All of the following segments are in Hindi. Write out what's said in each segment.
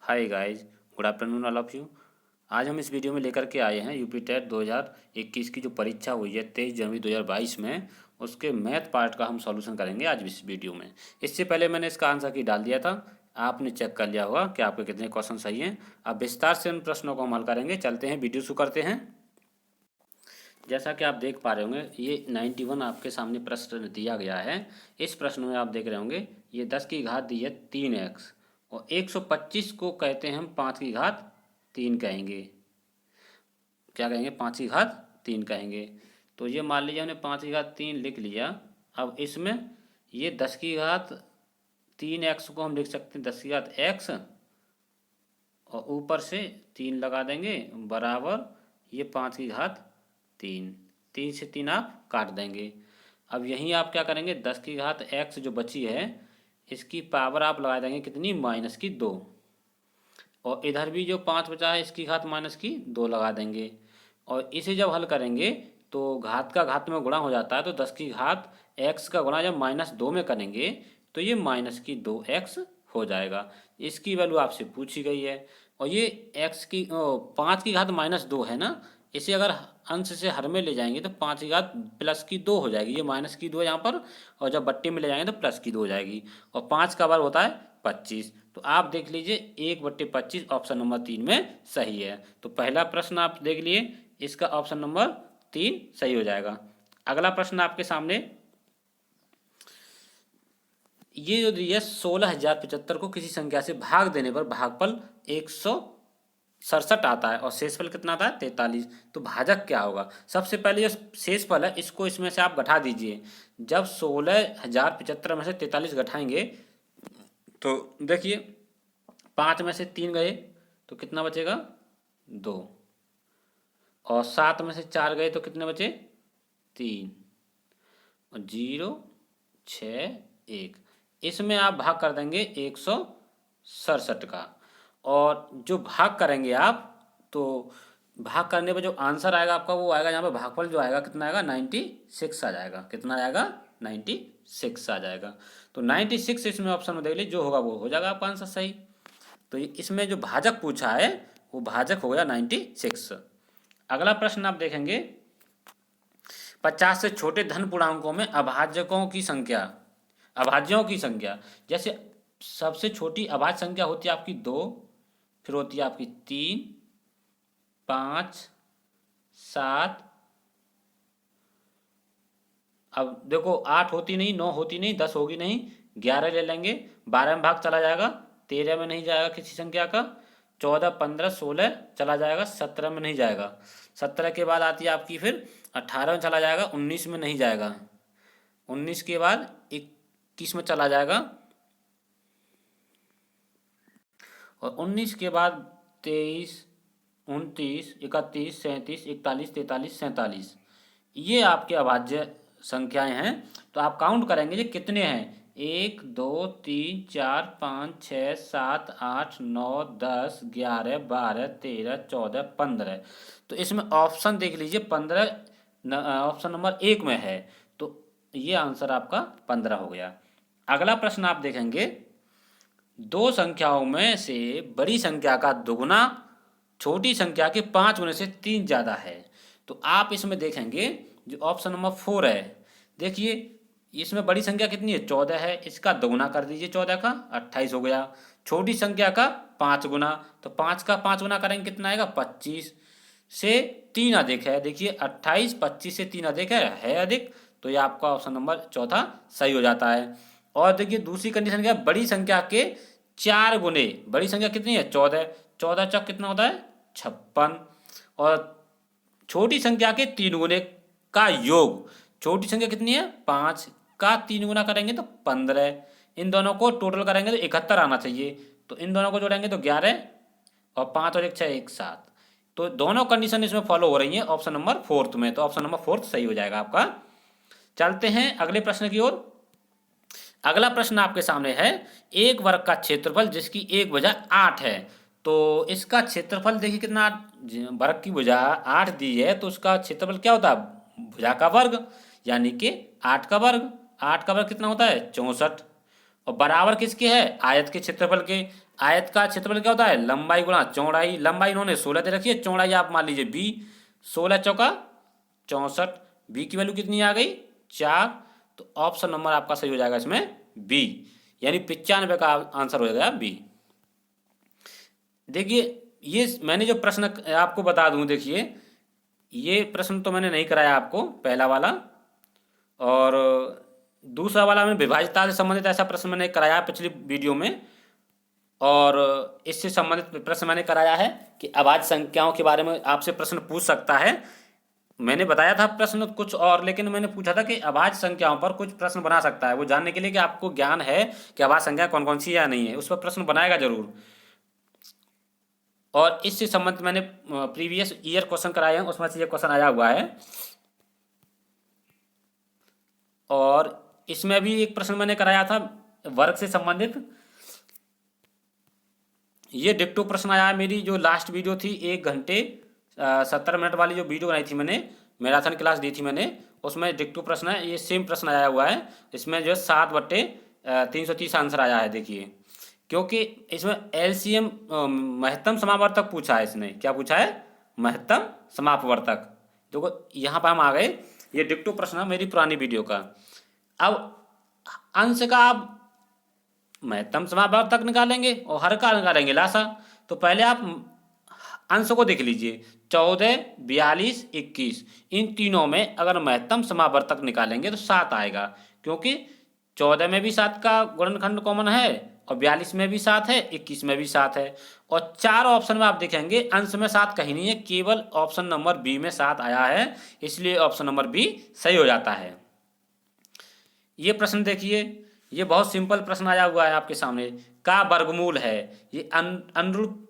Hi guys, good afternoon all of you. आज हम इस वीडियो में लेकर के आए हैं यूपी टेट 2021 की जो परीक्षा हुई है 23 जनवरी 2022 में, उसके मैथ पार्ट का हम सॉल्यूशन करेंगे आज इस वीडियो में। इससे पहले मैंने इसका आंसर की डाल दिया था, आपने चेक कर लिया होगा कि आपके कितने क्वेश्चन सही हैं। अब विस्तार से उन प्रश्नों को हम हल करेंगे। चलते हैं, वीडियो शुरू करते हैं। जैसा कि आप देख पा रहे होंगे, ये 91 आपके सामने प्रश्न दिया गया है। इस प्रश्न में आप देख रहे होंगे ये 10 की घात दी है 3x और 125 को कहते हैं हम 5 की घात 3 कहेंगे। क्या कहेंगे? 5 की घात 3 कहेंगे। तो ये मान लीजिए हमने 5 की घात 3 लिख लिया। अब इसमें ये 10 की घात 3x को हम लिख सकते हैं 10 की घात x और ऊपर से 3 लगा देंगे बराबर ये 5 की घात 3। 3 से 3 आप काट देंगे। अब यहीं आप क्या करेंगे? 10 की घात x जो बची है इसकी पावर आप लगा देंगे कितनी? -2। और इधर भी जो 5 बचा है इसकी घात -2 लगा देंगे। और इसे जब हल करेंगे तो घात का घात में गुणा हो जाता है, तो 10 की घात x का गुणा जब -2 में करेंगे तो ये -2x हो जाएगा। इसकी वैल्यू आपसे पूछी गई है। और ये x की 5 की घात -2 है ना, इसे अगर अंश से हर में ले जाएंगे तो 5 की घात +2 हो जाएगी। ये -2 है यहाँ पर, और जब बट्टे में ले जाएंगे तो +2 हो जाएगी। और 5 का वर्ग होता है 25। तो आप देख लीजिए 1/25 ऑप्शन नंबर 3 में सही है। तो पहला प्रश्न आप देख लिए, इसका ऑप्शन नंबर 3 सही हो जाएगा। अगला प्रश्न आपके सामने ये जो दी है 16,075 को किसी संख्या से भाग देने पर भागफल 167 आता है और शेषफल कितना आता है? 43। तो भाजक क्या होगा? सबसे पहले जो शेषफल है इसको इसमें से आप घटा दीजिए। जब 16,075 में से 43 घटाएंगे तो देखिए 5 में से 3 गए तो कितना बचेगा? 2। और 7 में से 4 गए तो कितने बचे? 3। और 0 6 1। इसमें आप भाग कर देंगे 167 का। और जो भाग करेंगे आप, तो भाग करने पर जो आंसर आएगा आपका वो आएगा, यहाँ पे भागफल जो आएगा कितना आएगा? 96 आ जाएगा। कितना आएगा? 96 आ जाएगा। तो 96 इसमें ऑप्शन में देख लीजिए, जो होगा वो हो जाएगा आपका आंसर सही। तो इसमें जो भाजक पूछा है वो भाजक हो गया 96। अगला प्रश्न आप देखेंगे 50 से छोटे धन पूर्णांकों में अभाज्यों की संख्या। जैसे सबसे छोटी अभाज्य संख्या होती है आपकी 2, फिर होती है आपकी 3, 5, 7। अब देखो 8 होती नहीं, 9 होती नहीं, 10 होगी नहीं, 11 ले लेंगे। 12 में भाग चला जाएगा, 13 में नहीं जाएगा किसी संख्या का, 14, 15, 16 चला जाएगा, 17 में नहीं जाएगा। 17 के बाद आती है आपकी फिर 18 में चला जाएगा, 19 में नहीं जाएगा, 19 के बाद 21 में चला जाएगा, और 19 के बाद 23, 29, 31, 37, 41, 43, 47। ये आपके अभाज्य संख्याएं हैं। तो आप काउंट करेंगे ये कितने हैं? 1 2 3 4 5 6 7 8 9 10 11 12 13 14 15। तो इसमें ऑप्शन देख लीजिए 15 ऑप्शन नंबर 1 में है। तो ये आंसर आपका 15 हो गया। अगला प्रश्न आप देखेंगे, दो संख्याओं में से बड़ी संख्या का दुगुना छोटी संख्या के 5 गुने से 3 ज़्यादा है। तो आप इसमें देखेंगे जो ऑप्शन नंबर 4 है, देखिए इसमें बड़ी संख्या कितनी है? 14 है। इसका दोगुना कर दीजिए, 14 का 28 हो गया। छोटी संख्या का 5 गुना, तो 5 का 5 गुना करेंगे कितना आएगा? 25 से 3 अधिक है। देखिए 28 25 से 3 अधिक है अधिक। तो ये आपका ऑप्शन नंबर चौथा सही हो जाता है। और देखिए दूसरी कंडीशन क्या है? बड़ी संख्या के 4 गुने। बड़ी संख्या कितनी है? 14। 14 चौक कितना होता है? 56। और छोटी संख्या के 3 गुने का योग। छोटी संख्या कितनी है? 5 का 3 गुना करेंगे तो 15। इन दोनों को टोटल करेंगे तो 71 आना चाहिए। तो इन दोनों को जोड़ेंगे तो 11 और 5 और 1 6 1 7। तो दोनों कंडीशन इसमें फॉलो हो रही हैं ऑप्शन नंबर 4 में। तो ऑप्शन नंबर 4 सही हो जाएगा आपका। चलते हैं अगले प्रश्न की ओर। अगला प्रश्न आपके सामने है, एक वर्ग का क्षेत्रफल जिसकी एक भुजा 8 है। तो इसका क्षेत्रफल देखिए कितना, वर्ग की भुजा 8 दी है तो उसका क्षेत्रफल क्या होता है? भुजा का वर्ग, यानी कि 8 का वर्ग। 8 का वर्ग कितना होता है? 64। और बराबर किसके है? आयत के क्षेत्रफल के। आयत का क्षेत्रफल क्या होता है? लंबाई गुणा चौड़ाई। लंबाई इन्होंने 16 दे रखी है, चौड़ाई आप मान लीजिए बी। 16 चौका 64। बी की वैल्यू कितनी आ गई? 4। तो ऑप्शन नंबर आपका सही हो जाएगा इसमें बी, यानी 95 का आंसर हो जाएगा बी। देखिए ये मैंने जो प्रश्न आपको बता दूं, देखिए ये प्रश्न तो मैंने नहीं कराया आपको, पहला वाला। और दूसरा वाला मैंने विभाज्यता से संबंधित ऐसा प्रश्न मैंने कराया पिछली वीडियो में। और इससे संबंधित प्रश्न मैंने कराया है कि अभाज्य संख्याओं के बारे में आपसे प्रश्न पूछ सकता है। मैंने बताया था प्रश्न कुछ और, लेकिन मैंने पूछा था कि अभाज्य संख्याओं पर कुछ प्रश्न बना सकता है, वो जानने के लिए कि आपको ज्ञान है कि अभाज्य संख्या कौन कौन सी या नहीं है, उस पर प्रश्न बनाएगा जरूर। और इससे संबंधित मैंने प्रीवियस ईयर क्वेश्चन कराए हैं, उसमें से ये क्वेश्चन आया हुआ है। और इसमें भी एक प्रश्न मैंने कराया था वर्ग से संबंधित। ये डिक्टो प्रश्न आया है, मेरी जो लास्ट वीडियो थी 1 घंटे 70 मिनट वाली जो वीडियो बनाई थी मैंने, मैराथन क्लास दी थी मैंने, उसमें डिक्टो प्रश्न है, ये सेम प्रश्न आया हुआ है। इसमें जो है 7/330 आंसर आया है। देखिए क्योंकि इसमें एलसीएम महत्तम समापवर्तक पूछा है, इसने क्या पूछा है? महत्तम समापवर्तक। देखो यहाँ पर हम आ गए, ये डिक्टो प्रश्न है मेरी पुरानी वीडियो का। अब अंश का आप महत्तम समापवर्तक निकालेंगे और हर का निकालेंगे लासा। तो पहले आप अंश को देख लीजिए, 14, 42, 21, इन तीनों में अगर महत्तम समापवर्तक निकालेंगे तो 7 आएगा, क्योंकि 14 में भी 7 का गुणनखंड कॉमन है और 42 में भी 7 है, 21 में भी 7 है। और 4 ऑप्शन में आप देखेंगे अंश में 7 कहीं नहीं है, केवल ऑप्शन नंबर बी में 7 आया है, इसलिए ऑप्शन नंबर बी सही हो जाता है। ये प्रश्न देखिए, ये बहुत सिंपल प्रश्न आया हुआ है आपके सामने। का वर्गमूल है, ये अनुरूप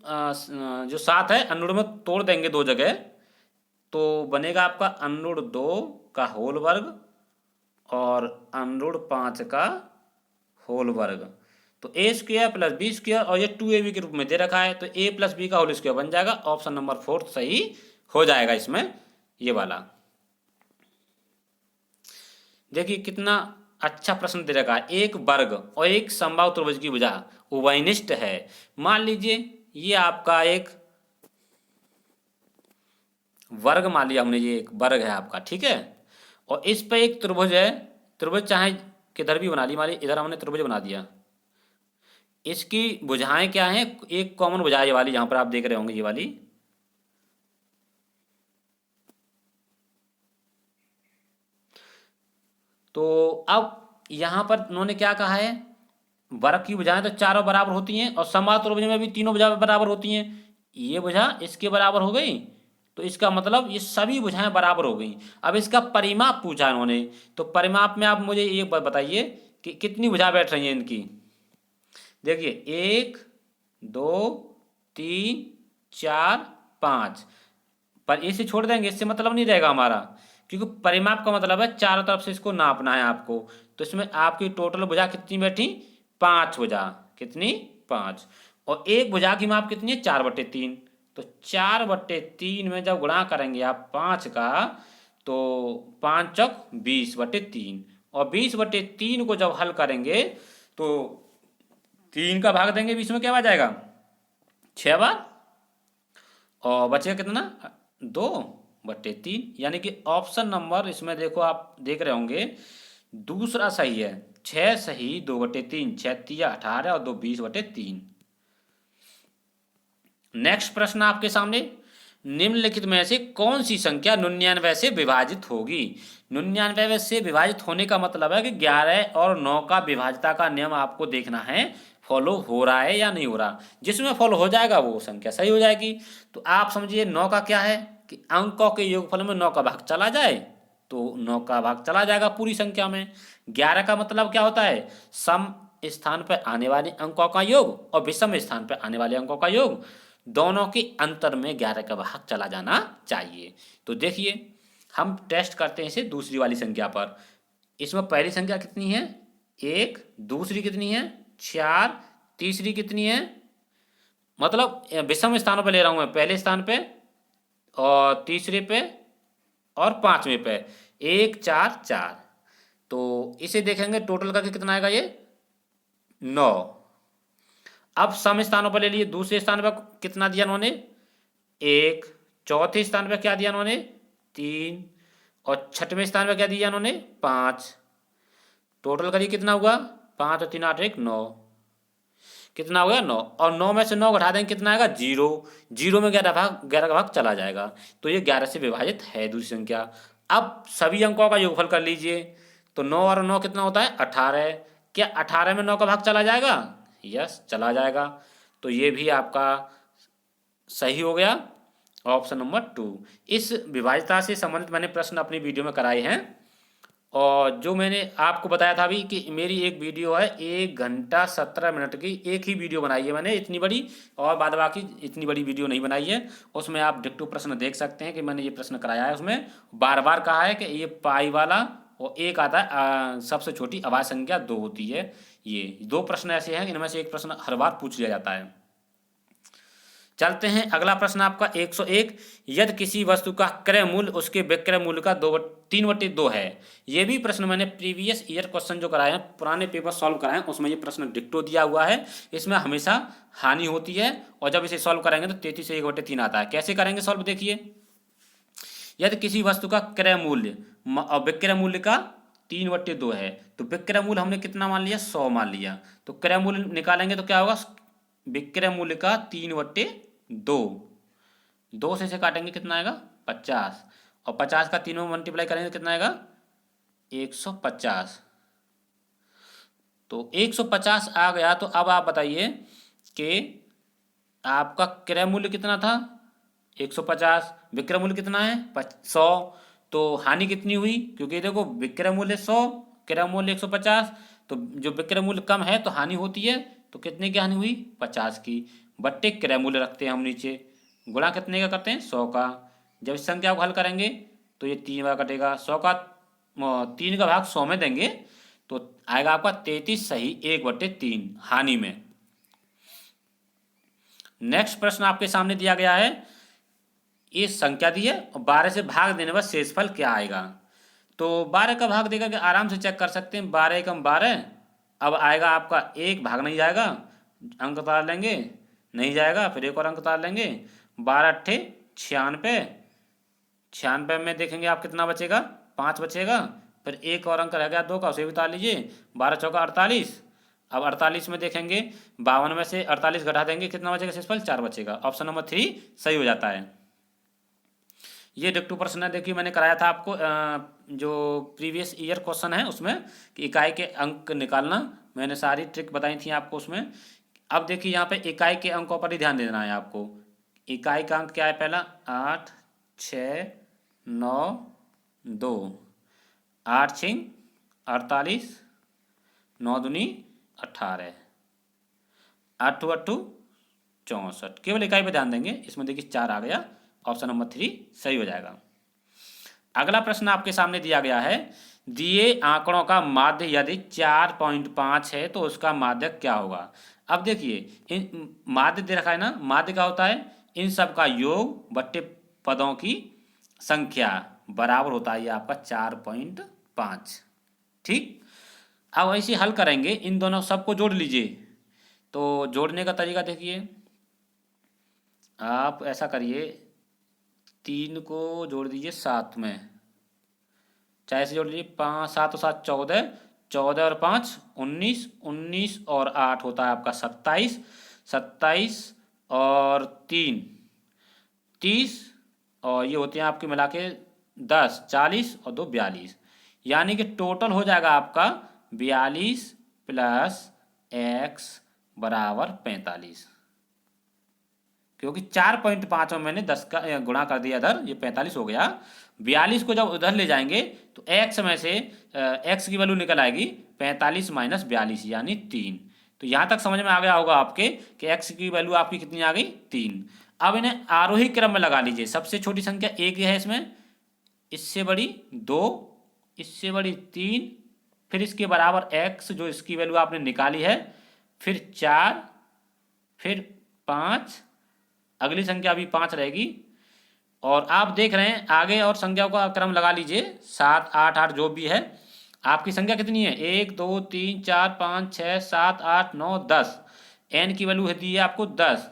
जो 7 है अनुरूप में तोड़ देंगे 2 जगह, तो बनेगा आपका अनुरूप 2 का होल वर्ग और अनुरूप 5 का होल वर्ग। तो ए स्क्वायर प्लस बी स्क्वायर, और ये 2ab के रूप में दे रखा है, तो a प्लस बी का होल स्क्वायर बन जाएगा। ऑप्शन नंबर 4 सही हो जाएगा इसमें, ये वाला। देखिए कितना अच्छा प्रश्न दे रखा है। एक वर्ग और एक समबाहु त्रिभुज की भुजा उभयनिष्ठ है। मान लीजिए ये आपका एक वर्ग मान लिया हमने, ये एक वर्ग है आपका, ठीक है। और इस पे एक त्रिभुज है, त्रिभुज चाहे किधर भी बना ली, मान ली इधर हमने त्रिभुज बना दिया। इसकी भुजाएं क्या हैं? एक कॉमन भुजा ये वाली, जहां पर आप देख रहे होंगे ये वाली। तो अब यहां पर उन्होंने क्या कहा है? वर्ग की भुजाएं तो चारों बराबर होती हैं और समबाहु त्रिभुज में भी तीनों भुजा बराबर होती हैं। ये भुजा इसके बराबर हो गई, तो इसका मतलब ये सभी भुजाएं बराबर हो गई। अब इसका परिमाप पूछा इन्होंने, तो परिमाप में आप मुझे ये बताइए कि कितनी भुजा बैठ रही हैं इनकी। देखिए 1, 2, 3, 4, 5, पर इसे छोड़ देंगे, इससे मतलब नहीं रहेगा हमारा, क्योंकि परिमाप का मतलब है चारों तरफ से इसको नापना है आपको। तो इसमें आपकी टोटल भुजा कितनी बैठी? 5 भुजा। कितनी? 5। और एक भुजा की माप कितनी है? 4/3। तो 4/3 में जब गुणा करेंगे आप 5 का, तो 5 चौक 20/3, और 20/3 को जब हल करेंगे तो 3 का भाग देंगे 20 में, क्या आ जाएगा? 6 बार, और बचेगा कितना? 2/3। यानी कि ऑप्शन नंबर इसमें देखो, आप देख रहे होंगे दूसरा सही है। 6 सही, 2/3, 6 तिया 18 और 2 20/3। नेक्स्ट प्रश्न आपके सामने, निम्नलिखित में से कौन सी संख्या 99 से विभाजित होगी? 99 से विभाजित होने का मतलब है कि 11 और 9 का विभाज्यता का नियम आपको देखना है फॉलो हो रहा है या नहीं हो रहा। जिसमें फॉलो हो जाएगा वो संख्या सही हो जाएगी। तो आप समझिए 9 का क्या है कि अंकों के योगफल में 9 का भाग चला जाए, तो 9 का भाग चला जाएगा पूरी संख्या में। 11 का मतलब क्या होता है? सम स्थान पर आने वाले अंकों का योग और विषम स्थान पर आने वाले अंकों का योग, दोनों के अंतर में 11 का भाग चला जाना चाहिए। तो देखिए हम टेस्ट करते हैं इसे दूसरी वाली संख्या पर। इसमें पहली संख्या कितनी है? 1। दूसरी कितनी है? 4। तीसरी कितनी है? मतलब विषम स्थानों पे ले रहा हूं मैं, पहले स्थान पे और तीसरे पे और 5वें पे। 1, 4, 4। तो इसे देखेंगे टोटल करके कितना आएगा? ये 9। अब सम स्थानों पर ले लिए, दूसरे स्थान पर कितना दिया उन्होंने 1, चौथे स्थान पर क्या दिया उन्होंने 3 और छठवें स्थान पर क्या दिया उन्होंने 5। टोटल करिए कितना हुआ 5 और 3 8 1 9, कितना हो गया 9। और 9 में से 9 घटा देंगे कितना आएगा 0। 0 में 11 का भाग चला जाएगा, तो ये 11 से विभाजित है दूसरी संख्या। अब सभी अंकों का योगफल कर लीजिए, तो 9 और 9 कितना होता है 18। क्या 18 में 9 का भाग चला जाएगा, यस चला जाएगा, तो ये भी आपका सही हो गया ऑप्शन नंबर 2। इस विभाज्यता से संबंधित मैंने प्रश्न अपनी वीडियो में कराए हैं, और जो मैंने आपको बताया था अभी कि मेरी एक वीडियो है 1 घंटा 17 मिनट की, एक ही वीडियो बनाई है मैंने इतनी बड़ी, और बाद बाकी इतनी बड़ी वीडियो नहीं बनाई है। उसमें आप डिक्टो प्रश्न देख सकते हैं कि मैंने ये प्रश्न कराया है। उसमें बार बार कहा है कि ये पाई वाला और एक आता है सबसे छोटी अभाज्य संख्या 2 होती है। ये 2 प्रश्न ऐसे हैं, इनमें से एक प्रश्न हर बार पूछ लिया जाता है। चलते हैं अगला प्रश्न आपका 101। यदि किसी वस्तु का क्रय मूल्य उसके विक्रय मूल्य का 3/2 है। ये भी प्रश्न मैंने प्रीवियस ईयर क्वेश्चन जो कराए हैं, पुराने पेपर सॉल्व कराए हैं, उसमें ये प्रश्न डिक्टो दिया हुआ है। इसमें हमेशा हानि होती है, और जब इसे सॉल्व करेंगे तो 33 से 1/3 आता है। कैसे करेंगे सॉल्व देखिए। यदि किसी वस्तु का क्रय मूल्य और विक्रय मूल्य का 3/2 है, तो विक्रय मूल्य हमने कितना मान लिया 100 मान लिया, तो क्रय मूल्य निकालेंगे तो क्या होगा विक्रय मूल्य का 3/2, 2 से काटेंगे कितना आएगा 50, और 50 का 3 में मल्टीप्लाई करेंगे कितना आएगा 150। तो 150 आ गया। तो अब आप बताइए कि आपका क्रय मूल्य कितना था 150, विक्रय मूल्य कितना है 100, तो हानि कितनी हुई, क्योंकि देखो विक्रय मूल्य 100 क्रय मूल्य 150, तो जो विक्रय मूल्य कम है तो हानि होती है, तो कितने की हानि हुई 50 की, बट्टे क्रय मूल्य रखते हैं हम नीचे, गुणा कितने का करते हैं 100 का। जब इस संख्या को हल करेंगे तो ये 3 बार कटेगा, 100 का 3 का भाग 100 में देंगे तो आएगा आपका 33 सही 1/3 हानि में। नेक्स्ट प्रश्न आपके सामने दिया गया है, ये संख्या दी है और 12 से भाग देने पर शेषफल क्या आएगा। तो 12 का भाग देकर के आराम से चेक कर सकते हैं, 12 एकम 12, अब आएगा आपका 1 भाग नहीं जाएगा, अंक उतार लेंगे नहीं जाएगा, फिर एक और अंक उतार लेंगे, 12 अट्ठे 96, 96 में देखेंगे आप कितना बचेगा 5 बचेगा, फिर एक और अंक रह गया 2 का, उसे भी उतार लीजिए, 12 चौका 48। अब 48 में देखेंगे 52 में से 48 घटा देंगे कितना बचेगा शेषफल 4 बचेगा। ऑप्शन नंबर 3 सही हो जाता है। ये डिक्टो प्रश्न है, देखिए मैंने कराया था आपको जो प्रीवियस ईयर क्वेश्चन है उसमें कि इकाई के अंक निकालना, मैंने सारी ट्रिक बताई थी आपको उसमें। अब देखिए यहाँ पे इकाई के अंकों पर ही ध्यान देना है आपको। इकाई का अंक क्या है पहला 8 6 9 2, 8 6 48, 9 दूनी 18, 8 8 64, केवल इकाई पे ध्यान देंगे। इसमें देखिए 4 आ गया, ऑप्शन नंबर 3 सही हो जाएगा। अगला प्रश्न आपके सामने दिया गया है, दिए आंकड़ों का माध्य यदि 4.5 है तो उसका माध्य क्या होगा। अब देखिए इन माध्य दे रखा है ना, माध्य क्या होता है इन सब का योग बट्टे पदों की संख्या बराबर होता है ये आपका 4.5। ठीक, अब ऐसे हल करेंगे, इन दोनों सबको जोड़ लीजिए। तो जोड़ने का तरीका देखिए, आप ऐसा करिए 3 को जोड़ दीजिए 7 में, चाहे से जोड़ लीजिए 5 7 और 7 14, 14 और 5 19, 19 और 8 होता है आपका 27, 27 और 3 30, और ये होते हैं आपके मिला के 10 40 और 2 42, यानी कि टोटल हो जाएगा आपका 42 प्लस x बराबर 45, क्योंकि 4.5 में मैंने 10 का गुणा कर दिया इधर, ये 45 हो गया। 42 को जब उधर ले जाएंगे तो x में से x की वैल्यू निकल आएगी 45 माइनस 42 यानी 3। तो यहाँ तक समझ में आ गया होगा आपके कि x की वैल्यू आपकी कितनी आ गई 3। अब इन्हें आरोही क्रम में लगा लीजिए, सबसे छोटी संख्या 1 है इसमें, इससे बड़ी 2, इससे बड़ी 3, फिर इसके बराबर x जो इसकी वैल्यू आपने निकाली है, फिर 4, फिर 5, अगली संख्या अभी 5 रहेगी, और आप देख रहे हैं आगे और संख्याओं का क्रम लगा लीजिए 7 8 8 जो भी है। आपकी संख्या कितनी है? 1 2 3 4 5 6 7 8 9 10। एन की वैल्यू दी है आपको 10।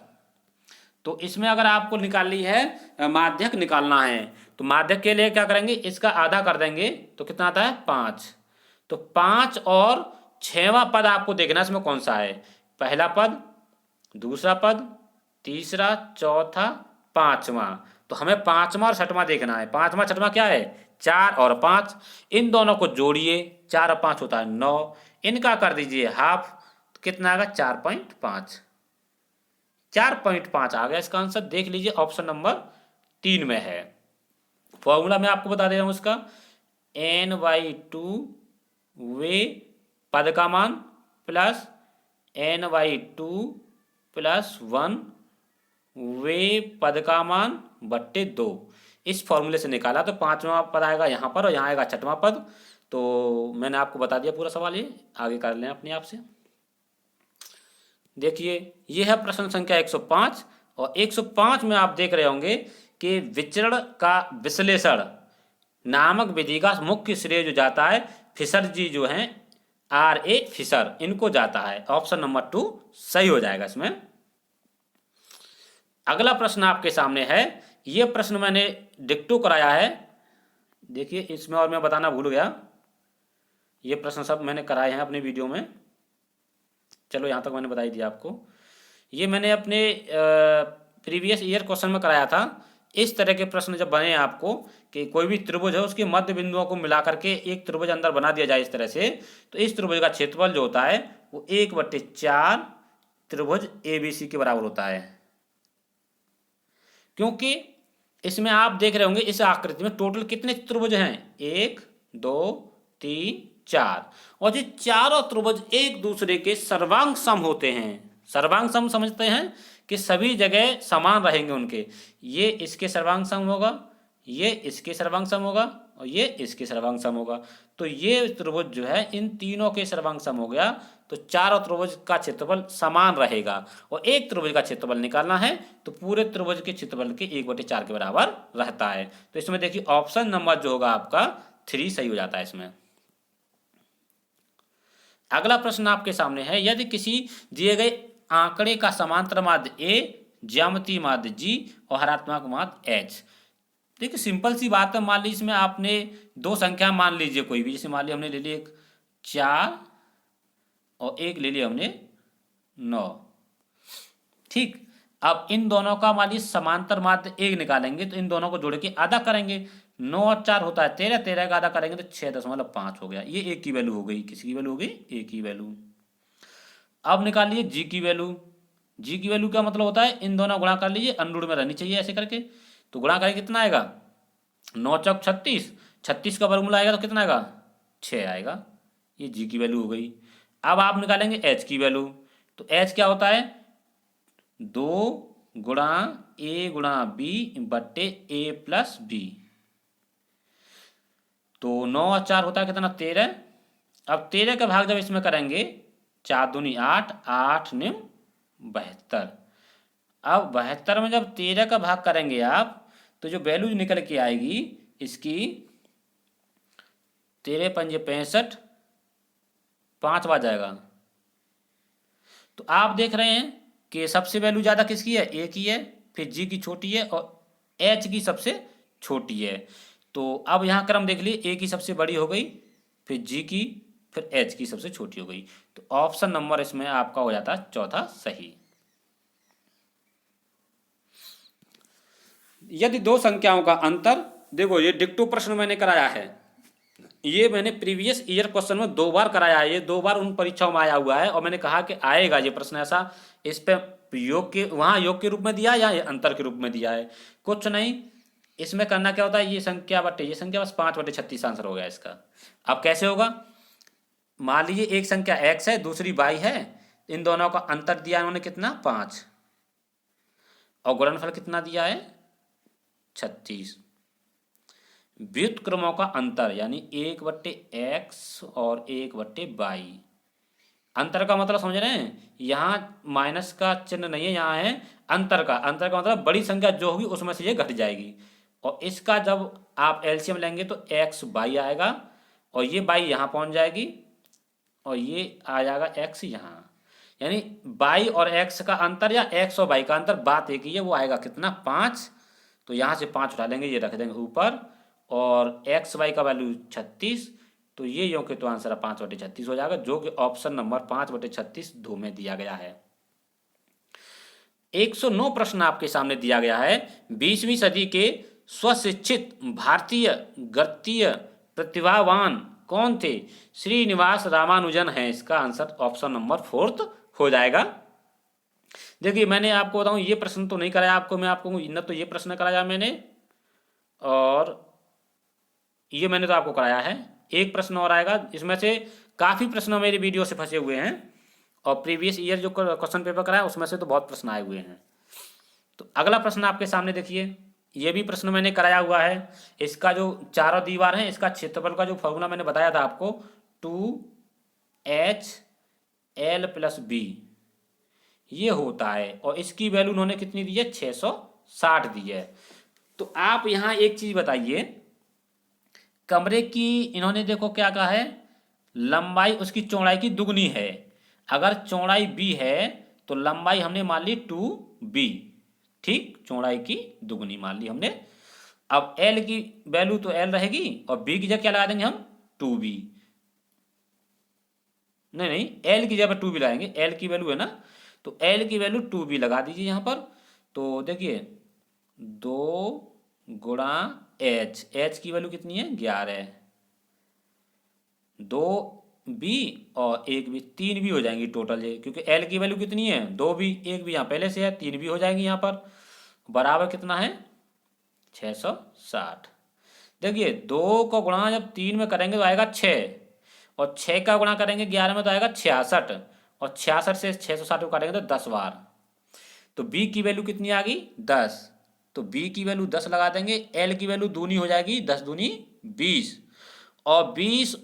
तो इसमें अगर आपको निकालनी है, माध्यक निकालना है, तो माध्यक के लिए क्या करेंगे, इसका आधा कर देंगे तो कितना आता है? 5। तो 5 और 6वां पद आपको देखना इसमें कौन सा है। पहला पद, दूसरा पद, तीसरा, चौथा, पांचवा। तो हमें पांचवा और छठवां देखना है। पांचवा छठवां क्या है? 4 और 5। इन दोनों को जोड़िए, 4 और 5 होता है 9। इनका कर दीजिए हाफ, तो कितना आएगा? 4.5। 4.5 आ गया इसका आंसर। देख लीजिए ऑप्शन नंबर 3 में है। फॉर्मूला मैं आपको बता दे रहा हूं उसका। n/2 वे पद का मान प्लस n/2 प्लस 1 वे पद का मान बट्टे 2। इस फॉर्मूले से निकाला तो पांचवा पद आएगा यहाँ पर और यहाँ आएगा छठवां पद। तो मैंने आपको बता दिया पूरा सवाल, ये आगे कर लें अपने आप से। देखिए ये है प्रश्न संख्या 105। और 105 में आप देख रहे होंगे कि विचरण का विश्लेषण नामक विधि का मुख्य श्रेय जो जाता है फिशर जी जो हैं, R.A. फिशर, इनको जाता है। ऑप्शन नंबर 2 सही हो जाएगा इसमें। अगला प्रश्न आपके सामने है। यह प्रश्न मैंने डिक्टो कराया है। देखिए इसमें और मैं बताना भूल गया, ये प्रश्न सब मैंने कराए हैं अपने वीडियो में। चलो यहाँ तक मैंने बता ही दिया आपको। ये मैंने अपने प्रीवियस ईयर क्वेश्चन में कराया था। इस तरह के प्रश्न जब बने आपको कि कोई भी त्रिभुज है उसके मध्य बिंदुओं को मिला करके एक त्रिभुज अंदर बना दिया जाए इस तरह से, तो इस त्रिभुज का क्षेत्रफल जो होता है वो 1/4 त्रिभुज ABC के बराबर होता है। क्योंकि इसमें आप देख रहे होंगे इस आकृति में टोटल कितने त्रिभुज हैं? 1 2 3 4। और ये चारों त्रिभुज एक दूसरे के सर्वांग सम होते हैं। सर्वांग सम समझते हैं कि सभी जगह समान रहेंगे उनके। ये इसके सर्वांग सम होगा, ये इसके सर्वांग सम होगा और ये इसके सर्वांग सम होगा। तो ये त्रिभुज जो है इन तीनों के सर्वांग सम हो गया। तो चारों त्रिभुज का क्षेत्रफल समान रहेगा और एक त्रिभुज का क्षेत्रफल निकालना है तो पूरे त्रिभुज के क्षेत्रफल के 1/4 के बराबर रहता है। तो इसमें देखिए ऑप्शन नंबर जो होगा आपका 3 सही हो जाता है इसमें। अगला प्रश्न आपके सामने है। यदि किसी दिए गए आंकड़े का समांतर माध्य A, ज्यामितीय माध्य G और हरात्मक माध्य H। देखिए सिंपल सी बात है। मान लीजिए इसमें आपने दो संख्या मान लीजिए कोई भी, जैसे मान लीजिए हमने ले ली एक 4 और एक ले लिया हमने 9। ठीक, अब इन दोनों का मान लीजिए समांतर माध्य 1 निकालेंगे तो इन दोनों को जोड़ के आधा करेंगे। 9 और 4 होता है 13, 13 का आधा करेंगे तो 6.5 हो गया। ये एक की वैल्यू हो गई। किसी की वैल्यू हो गई? एक की वैल्यू। अब निकालिए जी की वैल्यू। जी की वैल्यू क्या मतलब होता है? इन दोनों गुणा कर लीजिए, अंडर में रहनी चाहिए ऐसे करके। तो गुणा करेंगे कितना आएगा? 9 चौक 36, 36 का वर्गमूल आएगा तो कितना आएगा? 6 आएगा। ये जी की वैल्यू हो गई। अब आप निकालेंगे एच की वैल्यू। तो एच क्या होता है? 2 गुणा ए गुणा बी बट्टे ए प्लस बी। तो 9 और 4 होता है कितना? 13। अब 13 का भाग जब इसमें करेंगे 4 दूनी 8, 8 9 72। अब 72 में जब 13 का भाग करेंगे आप तो जो वैल्यू निकल के आएगी इसकी 13 पंजे 65, 5 आ जाएगा। तो आप देख रहे हैं कि सबसे वैल्यू ज़्यादा किसकी है? ए की है, फिर जी की छोटी है और एच की सबसे छोटी है। तो अब यहाँ क्रम देख लिए, ए की सबसे बड़ी हो गई, फिर जी की, फिर एच की सबसे छोटी हो गई। तो ऑप्शन नंबर इसमें आपका हो जाता है चौथा सही। यदि दो संख्याओं का अंतर, देखो ये डिक्टो प्रश्न मैंने कराया है। ये मैंने प्रीवियस ईयर क्वेश्चन में 2 बार कराया है। ये 2 बार उन परीक्षाओं में आया हुआ है और मैंने कहा कि आएगा ये प्रश्न ऐसा। इस पे योग के वहाँ योग के रूप में दिया या अंतर के रूप में दिया है, कुछ नहीं। इसमें करना क्या होता है? ये संख्या बटे ये संख्या, बस 5/36 आंसर हो गया इसका। अब कैसे होगा? मान लीजिए एक संख्या x है, दूसरी y है। इन दोनों का अंतर दिया है उन्होंने कितना? 5। और गुणनफल कितना दिया है? 36। व्युत्क्रमों का अंतर यानी 1/x और 1/y। अंतर का मतलब समझ रहे हैं? यहाँ माइनस का चिन्ह नहीं है, यहाँ है अंतर का। अंतर का मतलब बड़ी संख्या जो होगी उसमें से ये घट जाएगी। और इसका जब आप एलसीएम लेंगे तो xy आएगा और ये y यहाँ पहुँच जाएगी और ये आ जाएगा x यहाँ। यानी y और x का अंतर या x और y का अंतर बात एक ही है, वो आएगा कितना 5। तो यहाँ से 5 उठा लेंगे, ये रख देंगे ऊपर, और x y का वैल्यू 36। तो ये यों के तो आंसर 5/36 हो जाएगा, जो कि ऑप्शन नंबर 5/36 दो में दिया गया है। 109 प्रश्न आपके सामने दिया गया है। 20वीं सदी के स्वशिक्षित भारतीय गणितीय प्रतिभावान कौन थे? श्रीनिवास रामानुजन है इसका आंसर, ऑप्शन नंबर 4 हो जाएगा। देखिए मैंने आपको बताऊं, ये प्रश्न तो नहीं कराया आपको, मैं आपको न तो ये प्रश्न कराया मैंने, और ये मैंने तो आपको कराया है। एक प्रश्न और आएगा, इसमें से काफ़ी प्रश्न मेरी वीडियो से फंसे हुए हैं, और प्रीवियस ईयर जो क्वेश्चन पेपर कराया उसमें से तो बहुत प्रश्न आए हुए हैं। तो अगला प्रश्न आपके सामने देखिए, ये भी प्रश्न मैंने कराया हुआ है। इसका जो चारों दीवार है, इसका क्षेत्रफल का जो फॉर्मूला मैंने बताया था आपको, 2HL+B ये होता है, और इसकी वैल्यू उन्होंने कितनी दी है? 660 दी है। तो आप यहाँ एक चीज बताइए, कमरे की इन्होंने देखो क्या कहा है, लंबाई उसकी चौड़ाई की दुगनी है। अगर चौड़ाई b है तो लंबाई हमने मान ली 2b, ठीक, चौड़ाई की दुगनी मान ली हमने। अब l की वैल्यू तो l रहेगी, और b की जगह क्या लगा देंगे हम? 2b। नहीं, l की जगह 2b लगाएंगे, l की वैल्यू है ना, तो l की वैल्यू 2b लगा दीजिए यहाँ पर। तो देखिए 2 गुणा h की वैल्यू कितनी है? 11। 2b और 1b, 3b हो जाएंगी टोटल ये, क्योंकि l की वैल्यू कितनी है? 2b, 1b यहाँ पहले से है, 3b हो जाएंगी यहाँ पर। बराबर कितना है? 660। देखिए 2 को गुणा जब 3 में करेंगे तो आएगा 6, और 6 का गुणा करेंगे 11 में तो आएगा 66, और 66 से 660 को काटेंगे तो 10 बार। तो b की वैल्यू कितनी आ गई? 10। तो b की वैल्यू 10 लगा देंगे, l की वैल्यू दूनी हो जाएगी, 10 दूनी 20, और 20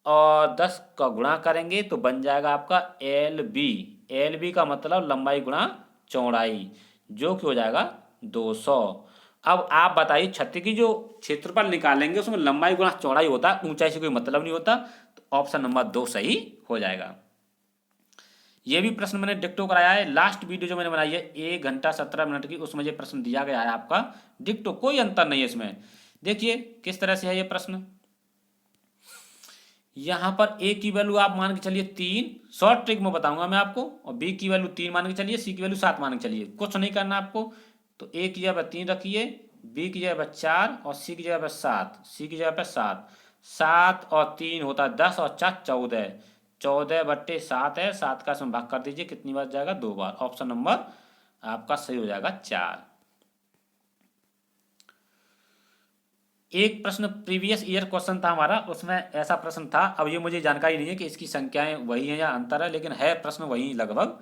और 10 का गुणा करेंगे तो बन जाएगा आपका LB। LB का मतलब लंबाई गुणा चौड़ाई, जो कि हो जाएगा 200। अब आप बताइए, छत की जो क्षेत्रफल निकालेंगे उसमें लंबाई गुणा चौड़ाई होता है, ऊंचाई से कोई मतलब नहीं होता, तो ऑप्शन नंबर 2 सही हो जाएगा। ये भी प्रश्न मैंने डिक्टो कराया है, लास्ट वीडियो जो मैंने बनाई है 1 घंटा 17 मिनट की, उसमें ये प्रश्न दिया गया है आपका डिक्टो, कोई अंतर नहीं है इसमें। देखिए किस तरह से है ये प्रश्न। यहाँ पर a की वैल्यू आप मान के चलिए 3, शॉर्ट ट्रिक में बताऊंगा मैं आपको, और b की वैल्यू 3 मान के चलिए, c की वैल्यू 7 मान के चलिए, कुछ नहीं करना आपको। तो a की जगह पर 3 रखिए, b की जगह पर 4, और c की जगह पर 7, c की जगह पर 7। 7 और 3 होता है 10, और 4 14, 14/7 है, 7 का इसमें भाग कर दीजिए, कितनी बार जाएगा? 2 बार। ऑप्शन नंबर आपका सही हो जाएगा 4। एक प्रश्न प्रीवियस ईयर क्वेश्चन था हमारा, उसमें ऐसा प्रश्न था, अब ये मुझे जानकारी नहीं है कि इसकी संख्याएं वही हैं या अंतर है, लेकिन है प्रश्न वही लगभग।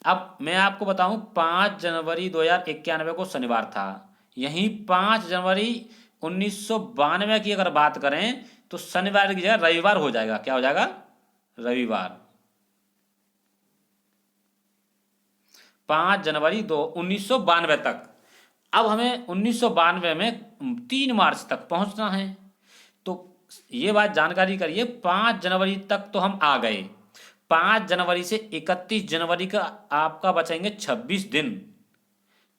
अब मैं आपको बताऊं, 5 जनवरी 2091 को शनिवार था, यहीं 5 जनवरी 1992 की अगर बात करें तो शनिवार की जगह रविवार हो जाएगा। क्या हो जाएगा? रविवार। 5 जनवरी 1992 तक। अब हमें 1992 में 3 मार्च तक पहुंचना है, तो ये बात जानकारी करिए, 5 जनवरी तक तो हम आ गए। 5 जनवरी से 31 जनवरी का आपका बचेंगे 26 दिन।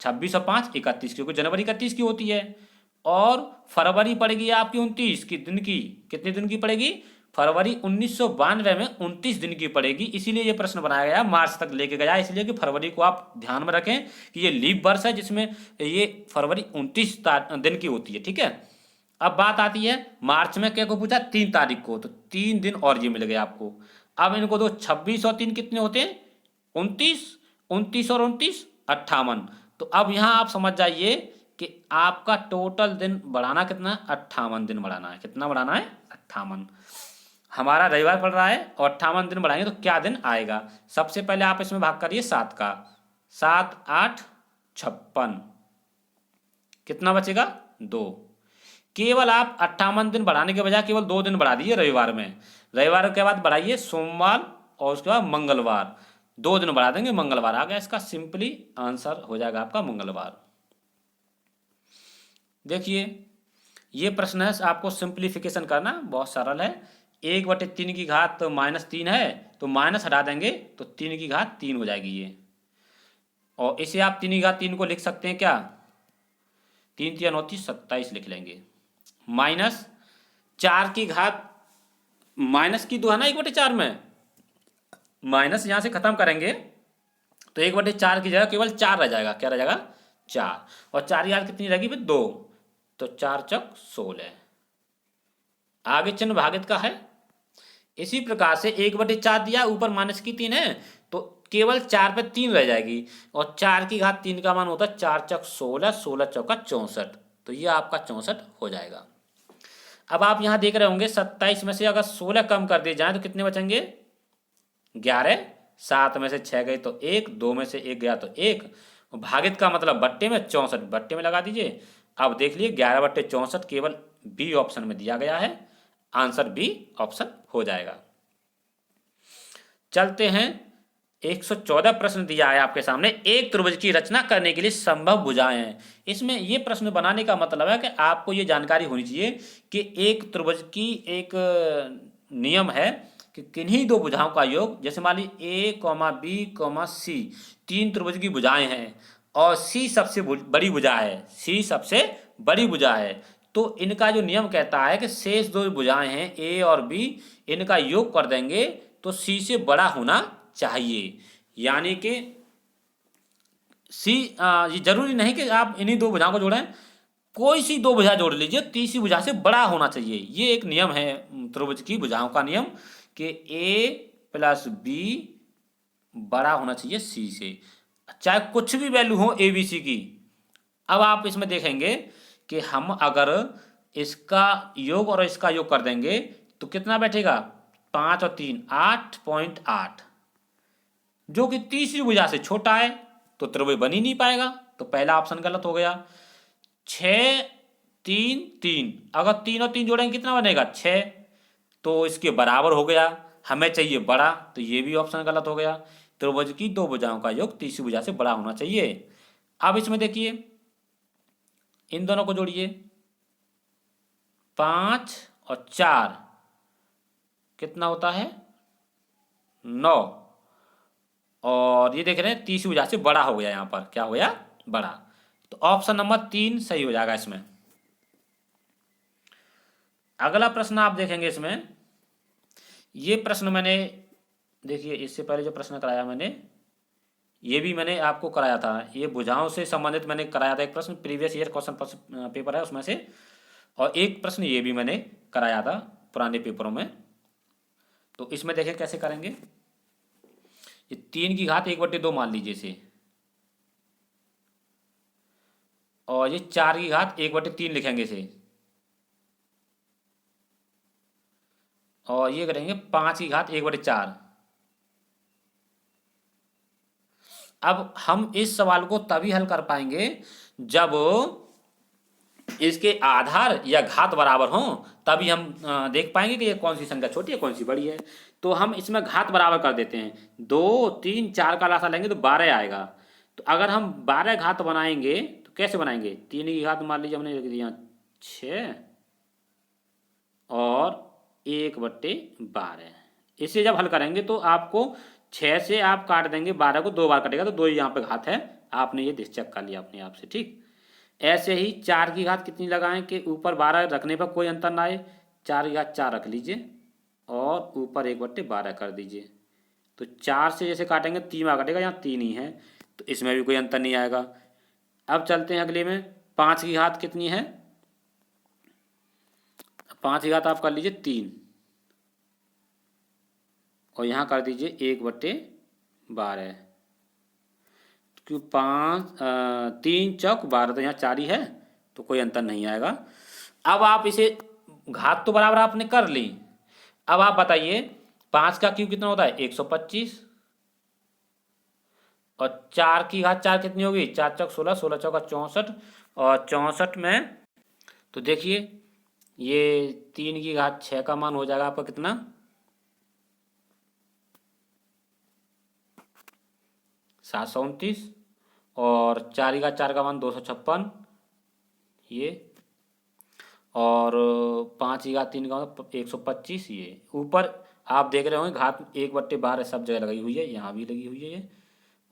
26 और 5 31, क्योंकि जनवरी 31 की होती है, और फरवरी पड़ेगी आपकी 29 की दिन की। कितने दिन की पड़ेगी? फरवरी 1992 में 29 दिन की पड़ेगी। इसीलिए ये प्रश्न बनाया गया, मार्च तक लेके गया, इसलिए कि फरवरी को आप ध्यान में रखें कि ये लीप वर्ष है, जिसमें ये फरवरी 29 दिन की होती है, ठीक है। अब बात आती है मार्च में क्या को पूछा? 3 तारीख को, तो 3 दिन और ये मिल गए आपको। अब इनको दो, 26 और 3 कितने होते हैं? 29, 29 और 29 58। तो अब यहाँ आप समझ जाइए कि आपका टोटल दिन बढ़ाना कितना? 58 दिन बढ़ाना है। कितना बढ़ाना है? 58। हमारा रविवार पड़ रहा है, और 58 दिन बढ़ाएंगे तो क्या दिन आएगा? सबसे पहले आप इसमें भाग करिए 7 का, 7 8 56, कितना बचेगा? 2। केवल आप 58 दिन बढ़ाने के बजाय केवल 2 दिन बढ़ा दीजिए रविवार में। रविवार के बाद बढ़ाइए सोमवार, और उसके बाद मंगलवार, 2 दिन बढ़ा देंगे, मंगलवार आ गया। इसका सिंपली आंसर हो जाएगा आपका मंगलवार। देखिए ये प्रश्न है, आपको सिंप्लीफिकेशन करना बहुत सरल है। 1/3 की घात तो -3 है, तो माइनस हटा देंगे तो 3 की घात 3 हो जाएगी ये। और इसे आप 3 की घात 3 को लिख सकते हैं क्या, 3 3 9 27 लिख लेंगे। माइनस 4 की घात, माइनस की 2 है ना 1/4 में, माइनस यहाँ से खत्म करेंगे तो 1/4 की जगह केवल 4 रह जाएगा। क्या रह जाएगा, 4। और 4 की घात कितनी रहेगी फिर 2, तो 4 चौक 16। आगे चिन्ह भागित का है। इसी प्रकार से 1/4 दिया, ऊपर माइनस की 3 है, तो केवल 4 पे 3 रह जाएगी। और 4 की घात 3 का मान होता है 4 चौक 16, 16 चौका 64, तो ये आपका 64 हो जाएगा। अब आप यहाँ देख रहे होंगे 27 में से अगर 16 कम कर दिए जाए तो कितने बचेंगे, 11। 7 में से 6 गए तो 1, 2 में से 1 गया तो 1, भागित का मतलब बट्टे में 64, बट्टे में लगा दीजिए। अब देख लिए 11/64 केवल बी ऑप्शन में दिया गया है, आंसर बी ऑप्शन हो जाएगा। चलते हैं, 114 प्रश्न दिया है आपके सामने। एक त्रिभुज की रचना करने के लिए संभव भुजाएं हैं। इसमें ये प्रश्न बनाने का मतलब है कि आपको ये जानकारी होनी चाहिए कि एक त्रिभुज की एक नियम है कि किन्हीं दो भुजाओं का योग, जैसे मान ली A, B, C, 3 त्रिभुज की भुजाएं हैं और C सबसे बड़ी भुजा है, C सबसे बड़ी भुजा है, तो इनका जो नियम कहता है कि शेष दो भुजाएं हैं A और B, इनका योग कर देंगे तो C से बड़ा होना चाहिए। यानी कि ये जरूरी नहीं कि आप इन्हीं दो भुजाओं को जोड़ें, कोई सी दो भुजा जोड़ लीजिए, तीसरी भुजा से बड़ा होना चाहिए। ये एक नियम है त्रिभुज की भुजाओं का नियम कि A + B बड़ा होना चाहिए C से, चाहे कुछ भी वैल्यू हो ABC की। अब आप इसमें देखेंगे कि हम अगर इसका योग और इसका योग कर देंगे तो कितना बैठेगा, 5 और 3 8.8, जो कि तीसरी भुजा से छोटा है, तो त्रिभुज बन ही नहीं पाएगा, तो पहला ऑप्शन गलत हो गया। 6 3 3, अगर 3 और 3 जोड़ेंगे कितना बनेगा 6, तो इसके बराबर हो गया, हमें चाहिए बड़ा, तो ये भी ऑप्शन गलत हो गया। त्रिभुज की दो भुजाओं का योग तीसरी भुजा से बड़ा होना चाहिए। अब इसमें देखिए, इन दोनों को जोड़िए, 5 और 4 कितना होता है 9, और ये देख रहे हैं तीसरी भुजा से बड़ा हो गया, यहाँ पर क्या हो गया, बड़ा, तो ऑप्शन नंबर 3 सही हो जाएगा इसमें। अगला प्रश्न आप देखेंगे इसमें, ये प्रश्न मैंने, देखिए इससे पहले जो प्रश्न कराया मैंने, ये भी मैंने आपको कराया था, ये भुजाओं से संबंधित मैंने कराया था एक प्रश्न, प्रीवियस ईयर क्वेश्चन पेपर है उसमें से, और एक प्रश्न ये भी मैंने कराया था पुराने पेपरों में। तो इसमें देखें कैसे करेंगे, ये 3 की घात 1/2 मान लीजिए इसे, और ये 4 की घात 1/3 लिखेंगे इसे, और ये करेंगे 5 की घात 1/4। अब हम इस सवाल को तभी हल कर पाएंगे जब इसके आधार या घात बराबर हों, तभी हम देख पाएंगे कि ये कौन सी संख्या छोटी है कौन सी बड़ी है। तो हम इसमें घात बराबर कर देते हैं, 2 3 4 का लासा लेंगे तो 12 आएगा। तो अगर हम 12 घात बनाएंगे तो कैसे बनाएंगे, 3 की घात मान लीजिए हमने लिख दिया 6 और 1/12, इसे जब हल करेंगे तो आपको 6 से आप काट देंगे, 12 को 2 बार कटेगा, तो 2 यहाँ पे घात है, आपने ये चेक कर लिया अपने आप से, ठीक। ऐसे ही 4 की घात कितनी लगाएं कि ऊपर 12 रखने पर कोई अंतर ना आए, 4 की घात 4 रख लीजिए और ऊपर 1/12 कर दीजिए, तो 4 से जैसे काटेंगे 3 बार कटेगा, यहाँ 3 ही है, तो इसमें भी कोई अंतर नहीं आएगा। अब चलते हैं अगले में, 5 की घात कितनी है, 5 की घात आप कर लीजिए 3, और यहाँ कर दीजिए 1/12, क्यों 3 चौक 12, तो यहाँ 4 ही है, तो कोई अंतर नहीं आएगा। अब आप इसे घात तो बराबर आपने कर ली, अब आप बताइए 5 का क्यूब कितना होता है 125, और 4 की घात 4 कितनी होगी, 4 चौक 16, 16 चौका 64, और 64 में तो देखिए ये 3 की घात 6 का मान हो जाएगा आपका कितना, 729, और 4 की घात 4 का मान 256, ये, और 5 की घात 3 का मतलब 125। ये ऊपर आप देख रहे होंगे घात 1/12 सब जगह लगी हुई है, यहाँ भी लगी हुई है ये,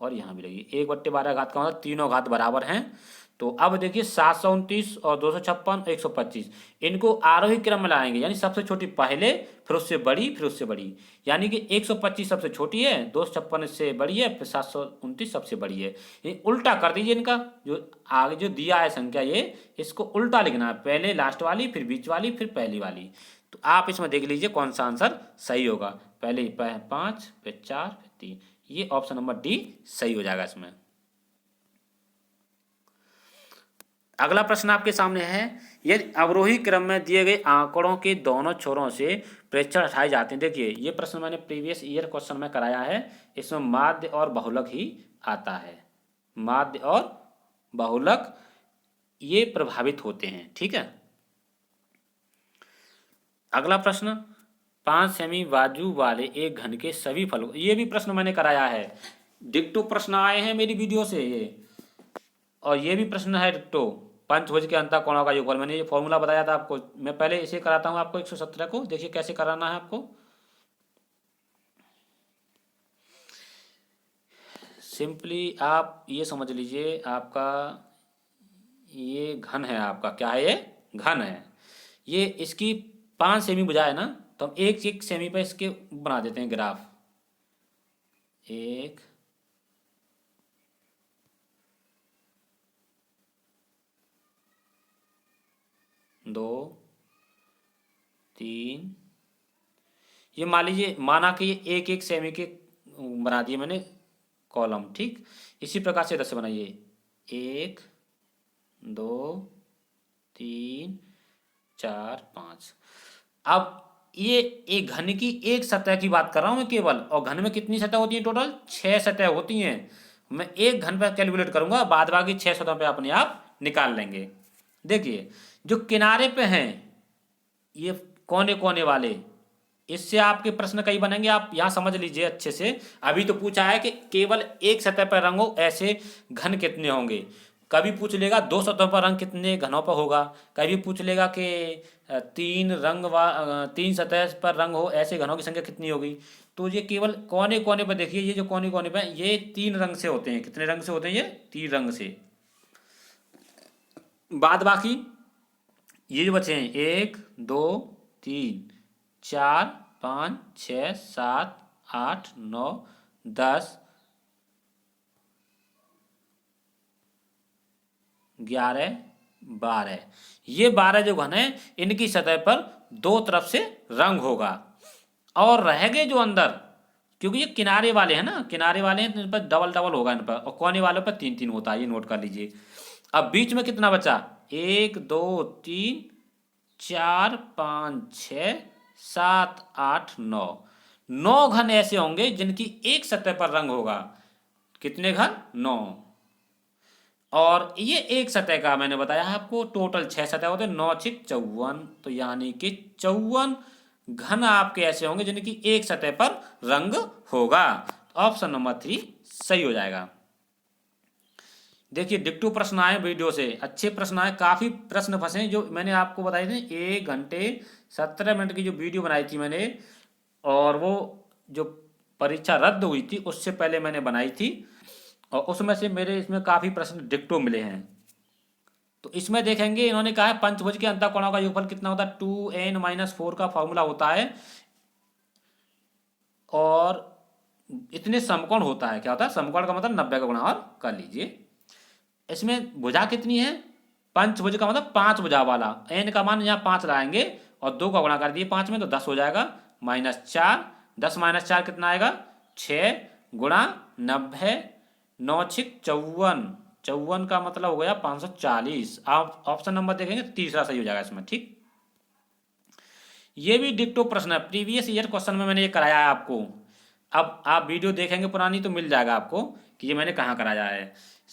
और यहाँ भी लगी। 1/12 घात का मतलब तीनों घात बराबर हैं। तो अब देखिए 729 और 256 125, इनको आरोही क्रम में लाएंगे, यानी सबसे छोटी पहले, फिर उससे बड़ी, फिर उससे बड़ी। यानी कि 125 सबसे छोटी है, 256 इससे बड़ी है, फिर 729 सबसे बड़ी है। ये उल्टा कर दीजिए इनका, जो आगे जो दिया है संख्या ये, इसको उल्टा लिखना है, पहले लास्ट वाली, फिर बीच वाली, फिर पहली वाली। तो आप इसमें देख लीजिए कौन सा आंसर सही होगा। पहले 5, फिर 4, फिर 3। ये ऑप्शन नंबर डी सही हो जाएगा इसमें। अगला प्रश्न आपके सामने है, यदि अवरोही क्रम में दिए गए आंकड़ों के दोनों छोरों से प्रेक्षण हटाए जाते हैं। देखिए ये प्रश्न मैंने प्रीवियस ईयर क्वेश्चन में कराया है, इसमें माध्य और बहुलक ही आता है। माध्य और बहुलक ये प्रभावित होते हैं, ठीक है। अगला प्रश्न, 5 सेमी बाजू वाले एक घन के सभी फलों, ये भी प्रश्न मैंने कराया है, डिक्टो प्रश्न आए हैं मेरी वीडियो से ये, और ये भी प्रश्न है डिक्टो। पंचभुज के अंतः कोणों का योगफल, मैंने ये फॉर्मूला बताया था आपको, मैं पहले इसे कराता हूँ आपको 117 को, देखिए कैसे कराना है आपको। सिंपली आप ये समझ लीजिए, आपका ये घन है, आपका क्या है, ये घन है। ये इसकी 5 सेमी भुजा है ना, तो हम एक एक सेमी पे इसके बना देते हैं ग्राफ। 1, 2, 3, ये मान लीजिए, माना कि ये एक एक सेमी के बना दिए मैंने कॉलम, ठीक। इसी प्रकार से 10 बनाइए, 1, 2, 3, 4, 5। अब ये एक घन की एक सतह की बात कर रहा हूं मैं केवल, और घन में कितनी सतह होती है, टोटल 6 सतह होती हैं। मैं एक घन पर कैलकुलेट करूंगा, बाद बाकी 6 सतह पे अपने आप निकाल लेंगे। देखिए जो किनारे पे हैं ये कोने कोने वाले, इससे आपके प्रश्न कई बनेंगे, आप यहाँ समझ लीजिए अच्छे से। अभी तो पूछा है कि केवल एक सतह पर रंग हो, ऐसे घन कितने होंगे। कभी पूछ लेगा 2 सतहों पर रंग कितने घनों पर होगा, कभी पूछ लेगा कि 3 सतह पर रंग हो, ऐसे घनों की संख्या कितनी होगी। तो ये केवल कोने कोने पर देखिए, ये जो कोने कोने पर ये 3 रंग से होते हैं। कितने रंग से होते हैं, ये 3 रंग से। बाद बाकी ये जो बचे हैं 1, 2, 3, 4, 5, 6, 7, 8, 9, 10, 11, 12, ये 12 जो घन है इनकी सतह पर दो तरफ से रंग होगा, और रह गए जो अंदर, क्योंकि ये किनारे वाले हैं ना, किनारे वाले हैं तो इन पर डबल डबल होगा इन पर, और कोने वालों पर 3 3 होता है, ये नोट कर लीजिए। अब बीच में कितना बचा, 1, 2, 3, 4, 5, 6, 7, 8, 9, 9 घन ऐसे होंगे जिनकी एक सतह पर रंग होगा। कितने घन, 9। और ये एक सतह का मैंने बताया आपको टोटल 6 सतह होते हैं, 9 6 54, तो यानी कि 54 घन आपके ऐसे होंगे जिनकी एक सतह पर रंग होगा। ऑप्शन नंबर 3 सही हो जाएगा। देखिए डिक्टो प्रश्न आए वीडियो से, अच्छे प्रश्न आए, काफी प्रश्न फंसे जो मैंने आपको बताए थे। 1 घंटे 17 मिनट की जो वीडियो बनाई थी मैंने, और वो जो परीक्षा रद्द हुई थी उससे पहले मैंने बनाई थी, और उसमें से मेरे इसमें काफी प्रश्न डिक्टो मिले हैं। तो इसमें देखेंगे इन्होंने कहा है पंचभुज के अंतःकोणों का योगफल कितना होता है, 2n-4 का फॉर्मूला होता है, और इतने समकोण होता है। क्या होता है, समकोण का मतलब 90 का गुणा और कर लीजिए। इसमें भुजा कितनी है, पंचभुज का मतलब 5 भुजा वाला, n का मान यहाँ 5 लाएंगे और 2 का गुणा कर दिए 5 में तो 10 हो जाएगा, -4, 10 - 4 कितना आएगा, 6 गुणा 90, 9 6 54, 54 का मतलब हो गया 540। आप ऑप्शन नंबर देखेंगे तीसरा सही हो जाएगा इसमें, ठीक। ये भी डिक्टो प्रश्न है, प्रीवियस ईयर क्वेश्चन में मैंने ये कराया है आपको। अब आप वीडियो देखेंगे पुरानी तो मिल जाएगा आपको कि ये मैंने कहाँ कराया है।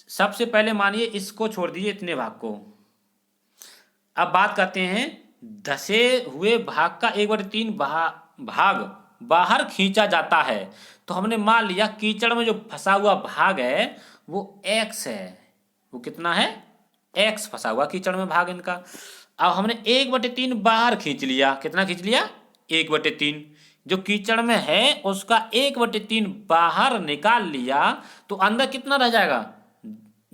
सबसे पहले मानिए इसको छोड़ दीजिए, इतने भाग को। अब बात करते हैं धसे हुए भाग का 1/3 भाग बाहर खींचा जाता है। तो हमने मान लिया कीचड़ में जो फंसा हुआ भाग है वो x है। वो कितना है, x फंसा हुआ कीचड़ में भाग इनका। अब हमने 1/3 बाहर खींच लिया। कितना खींच लिया? 1/3। जो कीचड़ में है उसका 1/3 बाहर निकाल लिया तो अंदर कितना रह जाएगा?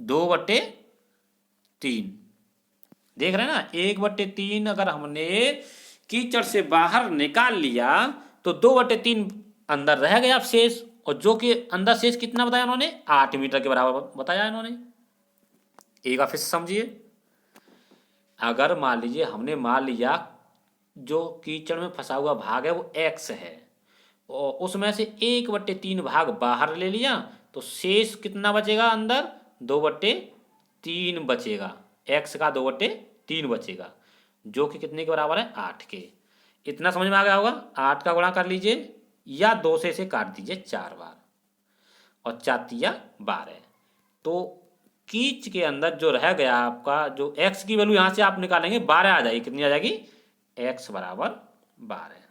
2/3। देख रहे हैं ना, 1/3 अगर हमने कीचड़ से बाहर निकाल लिया तो 2/3 अंदर रह गया शेष। और जो कि अंदर शेष कितना बताया उन्होंने? 8 मीटर के बराबर बताया इन्होंने। एक बार फिर से समझिए। अगर मान लीजिए हमने मान लिया जो कीचड़ में फंसा हुआ भाग है वो x है और उसमें से 1/3 भाग बाहर ले लिया तो शेष कितना बचेगा? अंदर 2/3 बचेगा। x का 2/3 बचेगा जो कि कितने के बराबर है? 8 के। इतना समझ में आ गया होगा। 8 का गुणा कर लीजिए या 2 से इसे काट दीजिए 4 बार और 4×3=12। तो कीच के अंदर जो रह गया आपका, जो x की वैल्यू यहां से आप निकालेंगे 12 आ जाएगी। कितनी आ जाएगी? x = 12।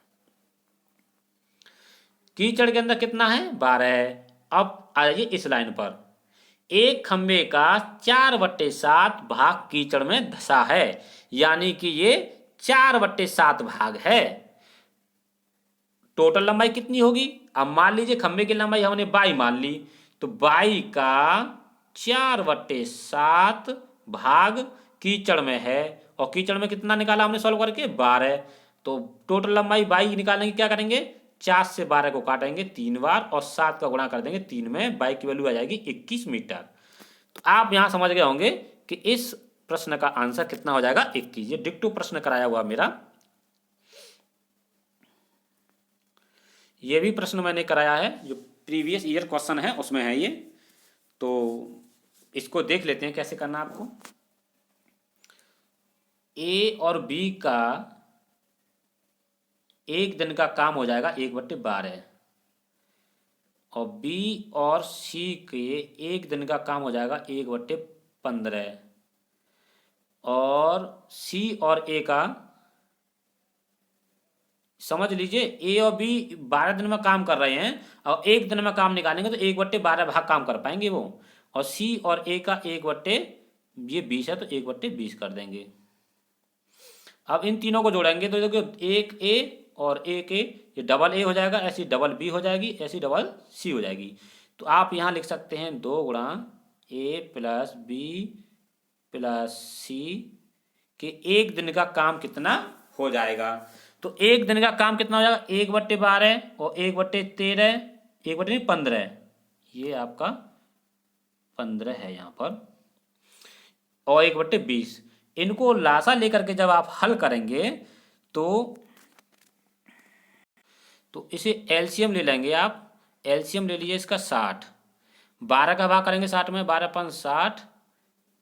कीचड़ के अंदर कितना है? 12 है। अब आ जाइए इस लाइन पर। एक खंबे का 4/7 भाग कीचड़ में धंसा है, यानी कि ये 4/7 भाग है। टोटल लंबाई कितनी होगी? अब मान लीजिए खंबे की लंबाई हमने बाई मान ली तो बाई का 4/7 भाग कीचड़ में है और कीचड़ में कितना निकाला हमने सॉल्व करके? 12। तो टोटल लंबाई बाई निकालने की क्या करेंगे? 4 से 12 को काटेंगे 3 बार और 7 का गुणा कर देंगे 3 में। बाई की वैल्यू आ जाएगी 21 मीटर। तो आप यहां समझ गए होंगे कि इस प्रश्न का आंसर कितना हो जाएगा? 21। ये डिक्टो प्रश्न कराया हुआ मेरा। ये भी प्रश्न मैंने कराया है, जो प्रीवियस ईयर क्वेश्चन है उसमें है ये। तो इसको देख लेते हैं कैसे करना आपको। ए और बी का एक दिन का काम हो जाएगा 1/12 और बी और सी के एक दिन का काम हो जाएगा 1/15 और सी और ए का, समझ लीजिए ए और बी 12 दिन में काम कर रहे हैं और एक दिन में काम निकालेंगे तो 1/12 भाग काम कर पाएंगे वो। और सी और ए का ये 20 है तो 1/20 कर देंगे। अब इन तीनों को जोड़ेंगे तो देखो एक ए और एक ए, ये डबल ए हो जाएगा, ऐसी डबल बी हो जाएगी, ऐसी डबल सी हो जाएगी। तो आप यहाँ लिख सकते हैं 2 गुणा ए प्लस बी प्लस सी के एक दिन का काम कितना हो जाएगा। तो एक दिन का काम कितना हो जाएगा? 1/12 और 1/13, 1/15, ये आपका 15 है यहाँ पर और 1/20। इनको लासा लेकर के जब आप हल करेंगे तो इसे एलसीएम ले लेंगे आप। एलसीएम ले लीजिए इसका 60। 12 का भाग करेंगे 60 में, 12×5 60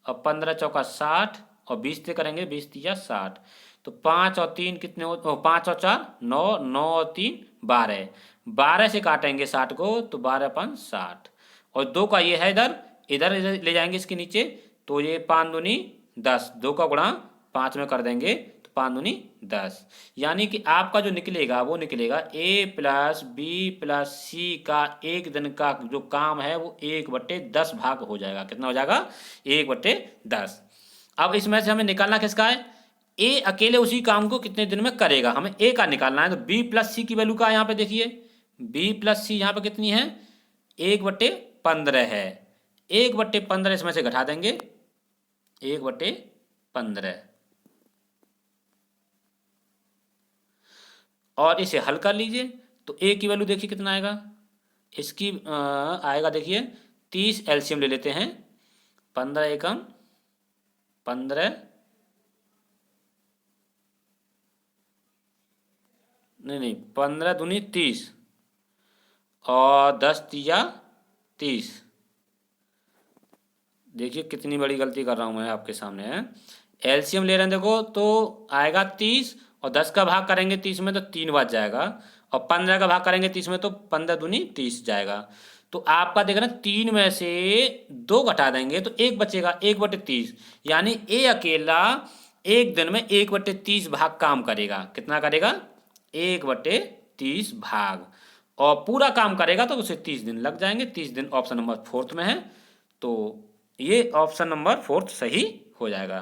और 15×4 60 और 20 से करेंगे 20×3 60। तो 5 और 3 कितने हो? 5 और 4 9, 9 और 3 12। 12 से काटेंगे 60 को तो 12×5 60 और 2 का ये है इधर, इधर ले जाएंगे इसके नीचे तो ये 5 दूनी 10। 2 का गुणा 5 में कर देंगे तो 5 दूनी 10। यानी कि आपका जो निकलेगा वो निकलेगा ए प्लस बी प्लस सी का एक दिन का जो काम है वो 1/10 भाग हो जाएगा। कितना हो जाएगा? 1/10। अब इसमें से हमें निकालना किसका है? ए अकेले उसी काम को कितने दिन में करेगा, हमें ए का निकालना है। तो बी प्लस सी की वैल्यू का यहाँ पे देखिए, बी प्लस सी यहाँ पे कितनी है? 1/15 है। 1/15 इसमें से घटा देंगे 1/15 और इसे हल कर लीजिए तो ए की वैल्यू देखिए कितना आएगा। इसकी आएगा देखिए 30। एलसीएम ले लेते हैं। 15 एकम 15, नहीं 15 दूनी 30 और 10×3 30। देखिए कितनी बड़ी गलती कर रहा हूँ मैं आपके सामने है। एलसीएम ले रहे हैं देखो तो आएगा 30 और 10 का भाग करेंगे 30 में तो 3 बच जाएगा और 15 का भाग करेंगे 30 में तो 15 दूनी 30 जाएगा। तो आपका देख रहे हैं 3 में से 2 घटा देंगे तो 1 बचेगा 1/30। यानी ए अकेला एक दिन में 1/30 भाग काम करेगा। कितना करेगा? 1/30 भाग और पूरा काम करेगा तो उसे 30 दिन लग जाएंगे। 30 दिन ऑप्शन नंबर 4 में है तो ये ऑप्शन नंबर 4 सही हो जाएगा।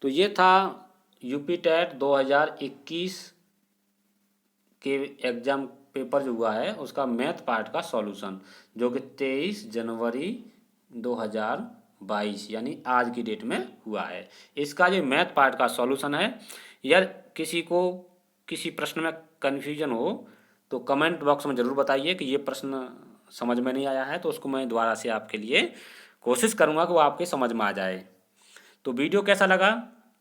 तो ये था यूपी टेट 2021 के एग्ज़ाम पेपर जो हुआ है उसका मैथ पार्ट का सॉल्यूशन, जो कि 23 जनवरी 2022 यानी आज की डेट में हुआ है। इसका जो मैथ पार्ट का सॉल्यूशन है, यार किसी को किसी प्रश्न में कन्फ्यूजन हो तो कमेंट बॉक्स में ज़रूर बताइए कि ये प्रश्न समझ में नहीं आया है, तो उसको मैं दोबारा से आपके लिए कोशिश करूँगा कि वो आपके समझ में आ जाए। तो वीडियो कैसा लगा?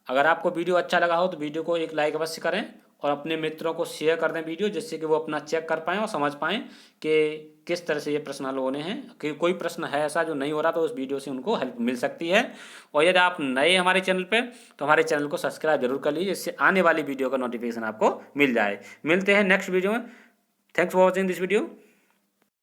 अगर आपको वीडियो अच्छा लगा हो तो वीडियो को एक लाइक अवश्य करें और अपने मित्रों को शेयर कर दें वीडियो, जिससे कि वो अपना चेक कर पाएँ और समझ पाएँ कि किस तरह से ये प्रश्न हल होने हैं। कि कोई प्रश्न है ऐसा जो नहीं हो रहा तो उस वीडियो से उनको हेल्प मिल सकती है। और यदि आप नए हैं हमारे चैनल पे तो हमारे चैनल को सब्सक्राइब जरूर कर लीजिए, जिससे आने वाली वीडियो का नोटिफिकेशन आपको मिल जाए। मिलते हैं नेक्स्ट वीडियो में। Thanks for watching this video.